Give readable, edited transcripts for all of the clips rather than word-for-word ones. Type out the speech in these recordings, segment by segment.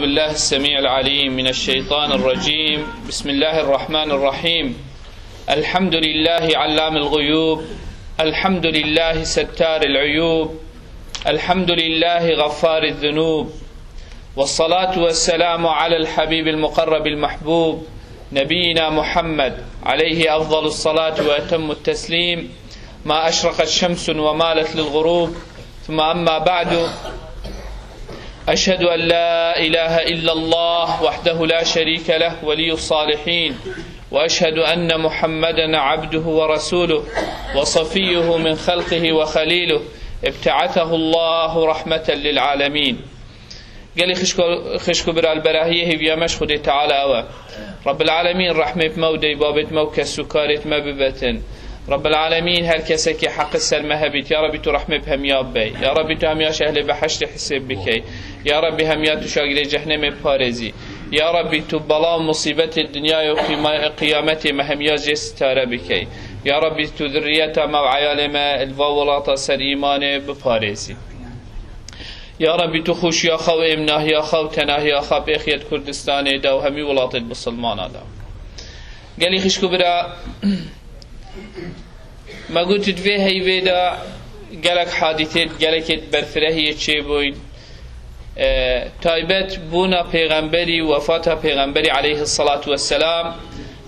بالله السميع العليم من الشيطان الرجيم. بسم الله الرحمن الرحيم. الحمد لله علام الغيوب، الحمد لله ستار العيوب، الحمد لله غفار الذنوب، والصلاة والسلام على الحبيب المقرب المحبوب نبينا محمد عليه أفضل الصلاة وأتم التسليم، ما أشرقت شمس ومالت للغروب، ثم أما بعد، أشهد أن لا إله إلا الله وحده لا شريك له ولي الصالحين، وأشهد أن محمدا عبده ورسوله وصفيه من خلقه وخليله، ابتعثه الله رحمة للعالمين. قال خشكو برا البراهيه بيامش خودي تعالى أوا رب العالمين رحمة بمودي بابت موكا سكارت ما ببتن رب العالمين هر كسك حق السلمة بيت يا ربي تو رحمة بهم يا بي، يا ربي تو هم ياش أهل بحشت حساب بكي، يا ربي هم يا تو شاقر جهنم بارزي، يا ربي تو بلا مصيبة الدنيا وقيامته مهم يا جستار بكي، يا ربي تو ذريته مع عيال ما الفاولات سر إيمانه ببارزي، يا ربي تو خوش يا خو امناه يا خو تناه يا خو بخيت كردستان دا وهمي ولات المسلمان دا. قال لي خشكو برا ما قلت في هي بيدا قالك حادثات قالك برفرهية شيء بوين تايبت بونا پیغمبري وفاة پیغمبري عليه الصلاة والسلام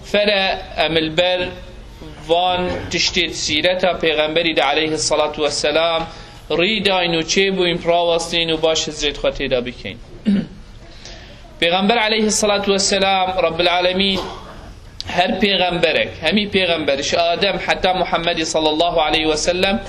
فلا أمل بر وان تشتيت سيرتا پیغمبري دا عليه الصلاة والسلام ريدا إنو چه بوين پراوستين و باش زيت خطي دا بكين. پیغمبر عليه الصلاة والسلام رب العالمين هر پیغمبرك همي پیغمبرش آدم حتى محمد صلى الله عليه وسلم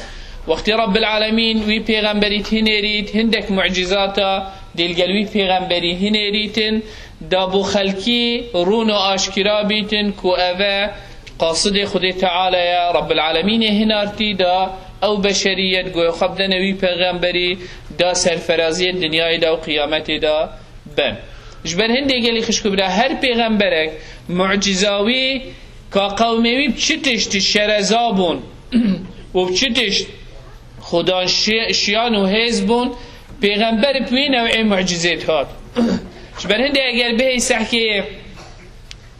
وقت رب العالمين وي پیغمبريت هنريت هندك معجزاتا دلقلوي پیغمبري هنريتن دابو خلقي رونو آشكرا بيتن كو أذا قاصد خودي تعالى يا رب العالمين هنارتي دا او بشريت قوي خبدنا وي پیغمبري دا سرفرازي الدنيا دا وقيامت دا بن جبن هندي قالي خشكو بلا هر پیغمبرك معجزاوي كقومي بچتشت شرزابون وبچتشت خدا شيان وهزبون پیغمبر بوي نوع معجزات هات جبن هندي اگر به سحكي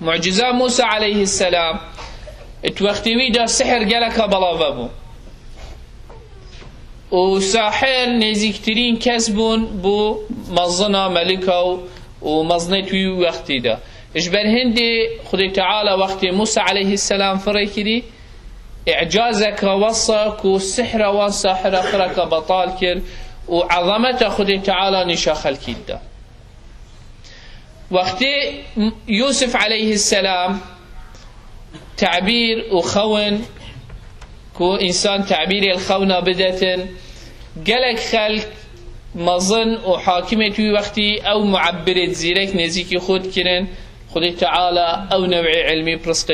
معجزة موسى عليه السلام اتوقتوي دا سحر قالك بلاوه بون وساحر نزيكترين كسبون بو مزنا ملكه ومزنيتوي وقتي دا اجبر هندي خدي تعالى وقت موسى عليه السلام فريكري اعجازك وصك والسحر والساحر اخرك بطال كر وعظمته خدي تعالى نشا خلقي دا وقت يوسف عليه السلام تعبير وخون كو إنسان تعبير الخونة بدتن قالك خلق مظن وحاكمتي وقتي أو معبرة زيرك نزيكي خود كرن خدي تعالى أو نوع علمي برسق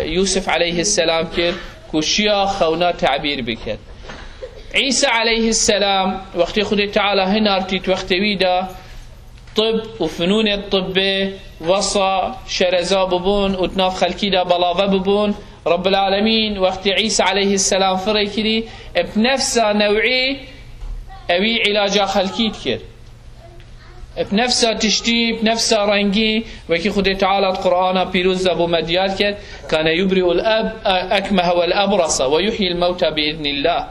يوسف عليه السلام كر كو شيا خونة تعبير بكر عيسى عليه السلام وقتي خدي تعالى هنارتي وقتي دا طب وفنون الطب وصى شرزا ببون وتناف خلقي دا بلاوه ببون رب العالمين وقت عيسى عليه السلام فريكري بنفسه نوعي أبي علاج خلقيت كر بنفسه تشتي بنفسه رنجي وكي خدي تعالى القرآن بيروز أبو مديار كر كان يبرئ الأب أكمه والأبرص ويحيي الموتى بإذن الله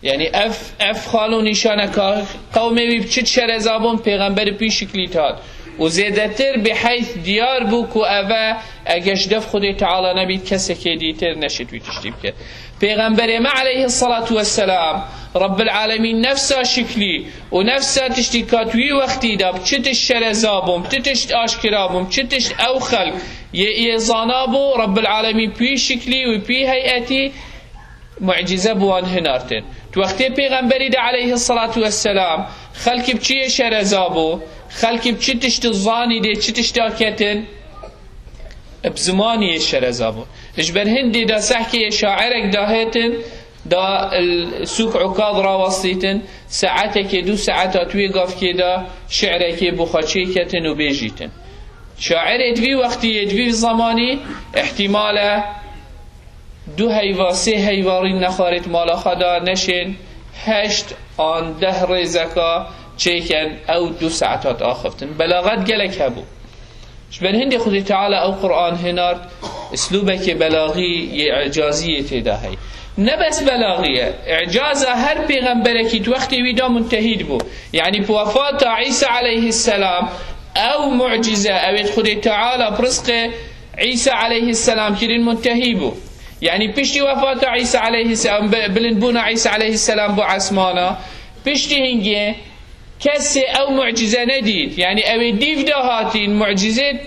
يعني اف خالو نشانك قومي بچت شرزابون پیغمبر بي شكليت هاد وزيدتر بحيث ديار بوكو أفا أجش دف خدي تعالى نبي كسكي ديتر نشت ويتشتيب كر پیغمبر ما عليه الصلاة والسلام رب العالمين نفسه شكلي ونفسه تشتيكاتوي وقتي دا بچتش شرزابون بچتش آشكرابون بچتش أو خلق يزانابو رب العالمين بي شكلي وبي هيئتي معجزة بوان هنارتن توقتي پیغمبري دا عليه الصلاة والسلام خلق بچي شرزابو خلق بچي تشتظاني دي چي تشتاكتن بزماني شرزابو اجبر هندي دا سحكي شاعرك داهتن دا السوق عكاظ راوستيتن ساعتك دو ساعتات ويقف كده شعرك بخاتشي كتن وبيجيتن شاعر ادوي وقتي ادوي زماني احتماله دو هیوا سه هیواری نخارت مالا خدا نشین 8 آن 10 ریزکا چیکن او 2 ساعتات آخفتن بلاغت گلک هبو شبن هندي خودي تعالى او قرآن هنارد اسلوبك بلاغي اعجازية تداهي نبس بلاغية اعجازة هر پیغمبركي توقتي ويدا منتهيد بو يعني بوفاة عيسى عليه السلام او معجزة او خودي تعالى برزق عيسى عليه السلام كرين منتهي بو يعني بشتي وفاة عيسى عليه السلام بلنبونا عيسى عليه السلام بو عسمانا بشتي هنجي كسي او معجزة نديد يعني او ديف دهاتين معجزة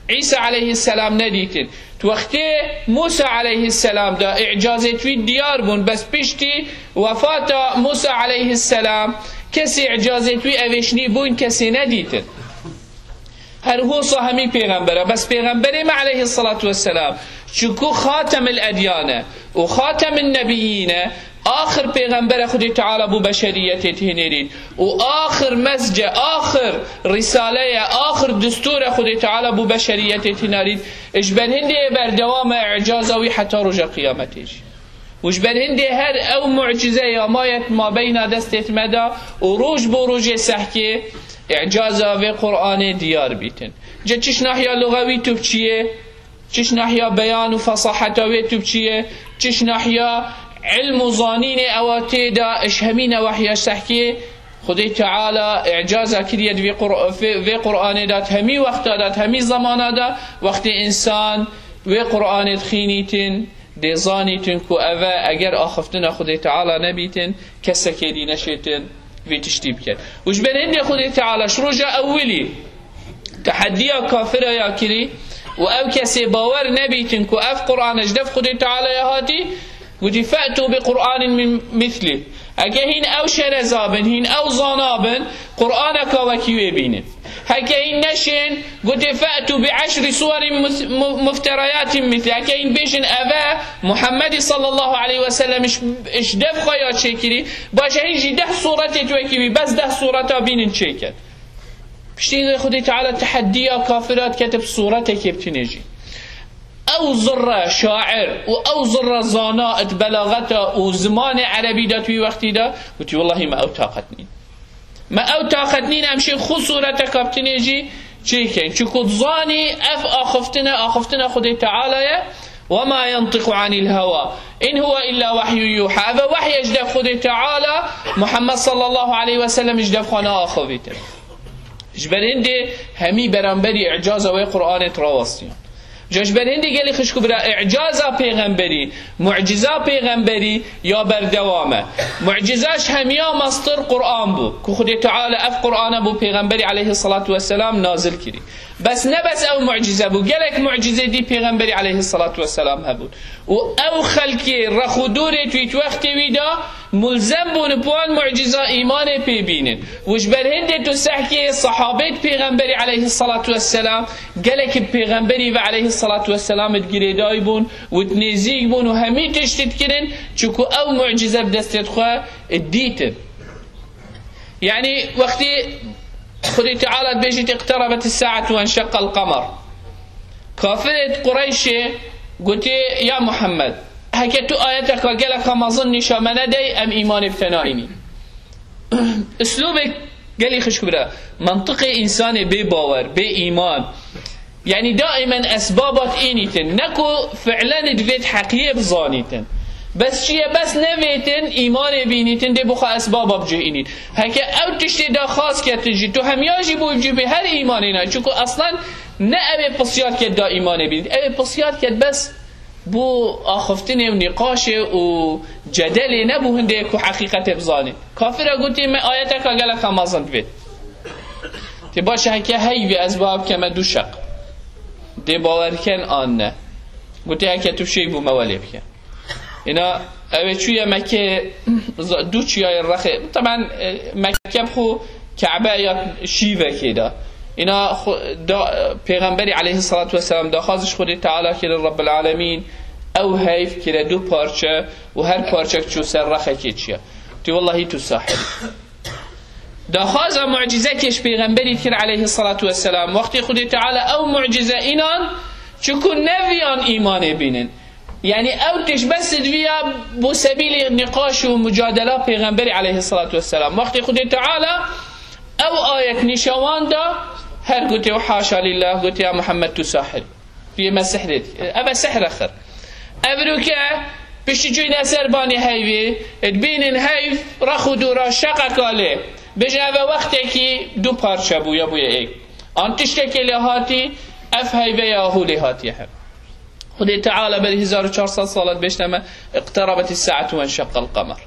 عيسى عليه السلام نديتن توقتي موسى عليه السلام دا اعجازت في ديار بون بس بشتي وفاة موسى عليه السلام كسي اعجازت في اوشني بون كسي نديتن هر هو صاحبي پیغمبره بس پیغمبره ما عليه الصلاة والسلام شكو خاتم الأديان وخاتم النبيين آخر پیغمبر خودی تعالی بو بشریت تهنرید و آخر مزگه آخر رساله آخر دستور خودی تعالی بو بشریت تهنرید اجبر هندی بردوام اعجازوی حتی رجا قیامتش وجبر هندي هر او معجزه يا مايت ما بين دستت مدى وروج بروج سحكي اعجازا في قرآن ديار بيتن جا چش ناحية لغوي تبچيه چش ناحية بيان وفصاحة تبچيه چش ناحية علم وظانين اواتي دا اشهمين وحيا سحكي خدي تعالى اعجازا كريت في قرآن دات همي وقت دات همي زمان دا وقت انسان في قرآن تخينيتن دي زانيتن كو أفا أجر آخفتنا خدي تعالى نبيتن كسكيدي نشيتن في تشتيب كد وجبن هندي خدي تعالى شروجا أولي تحديا كافرة يا كري وأو كسي باور نبيتن كو أف قرآن أجدف خدي تعالى يا هاتي ودي فأتوا بقرآن من مثله أجهين أو شرزابن هين أو زانابن قرآنك وكيوي بينن هكاين نشين قلت فأتوا ب10 صور مفتريات مثل هكاين بيشن أبا محمد صلى الله عليه وسلم إش دف خيات شكري باش هيجي 10 صورة توكيبي بس 10 صورة بينن شكل بشتين خدي تعالى تحديا كافرات كتب صورتك بتنجي أو زر شاعر وأو زر زاناء بلاغته وزمان عربي دات في وقتي دا قلت والله ما أوتاقتني ما أوتاقتني أمشي خو صورتك بتنجي شيكين شكو تظاني أف أخفتنا خدي تعالى وما ينطق عن الهوى إن هو إلا وحي يوحى هذا وحي يجدف خدي تعالى محمد صلى الله عليه وسلم يجدف خنا أخوته جبريندي همي برانبري إعجاز وقرآن تراوستيان جشبر هندی گلی خشکو برا اعجازا پیغمبری معجزا پیغمبری یا بردوامه معجزاش همیا مصدر قرآن بو که خود تعالی اف قرآن بو پیغمبری علیه الصلاة والسلام نازل کری بس نبس او معجزه بو گلک معجزه دی پیغمبری علیه الصلاة والسلام هبود و او خلکی رخودوری تویت وقتی ویدا ملزم بون بوان معجزه ایمان پی بینن وجبر هندی تو سحکی صحابت پیغمبری علیه الصلاة والسلام گلک پیغمبری و علیه الصلاة والسلام تگریدای بون و تنزیگ بون و همی تشتید کرن چکو او معجزه بدستید خواه دیتن يعني وقتی خدي تعالى بيجي اقتربت الساعة وانشق القمر كافرة قريش قلت يا محمد هكتو آياتك وقالك ما ظنش من دي أم إيمان بتنائني اسلوبك قال لي خش كبرى منطقي إنساني بباور بإيمان يعني دائما أسبابات إينيتن نكو فعلا دفيت حقيقة بظانيتن بس شيء بس نويتن إيمان بينيتن دي بخا أسباب بجينين هكا أو تشتي دا خاص كتجي تو هم يجب يجيب هر إيماننا شوكو أصلا نا أبي بصيات كد دا إيمان بينيت أبي بصيات كد بس بو آخفتني ونقاش وجدل نبو هنديك وحقيقة بزاني كافر قلت ما آياتك قالك ما ظن بيت تباش هكا هاي بأسباب كما دو شق دي باور كان آنه قلت هكا تبشي بو موالي بكن اینا اوه چویه مکه دو چیای رخه طبعا مکه بخو کعبه یا شیوه که دا اینا پیغمبری علیه الصلاة والسلام دا خازش خودی تعالی که رب العالمین او هیف که دو پارچه و هر پارچه چو سر رخه که چیه تی والله تو ساحل دا خاز معجزه کش پیغمبری که علیه الصلاة والسلام وقتی خودی تعالی او معجزه اینان چکو نویان ایمان بینن يعني أوتش بس فيها بسبيل النقاش ومجادلة پیغمبر عليه الصلاة والسلام وقت خودي تعالى او آية نشوان دا هر قلت وحاشا لله قلت يا محمد تساحر بيما سحرت ابا سحر اخر ابروكا بشي جوين اثر باني هايوي تبين هايف رخو دورا شقا كالي بجا وقتكي دو پارچه بو یا بویا ایک آن تشتکی لهاتی اف هایبه یا هو لهاتی هم خودێ تعالى بل 1400 سالت بشنما اقتربت الساعة وانشق القمر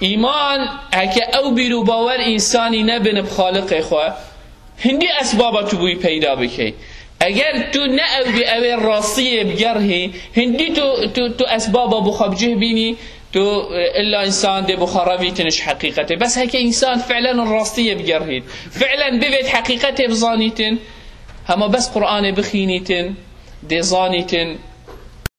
ایمان هکه او بیرو باور انسانی نبن بخالق خواه هندی اسبابا تو بوی پیدا بکی اگر تو نه او بی او راستیه بگرهی هندی تو اسبابا بخبجه بینی تو الا انسان دي بخرابي تنش حقيقته بس هيك انسان فعلا الراستيه بجرهيد فعلا ببيت حقيقته بظانيتن هما بس قرآن بخينيتن دي ظانيتن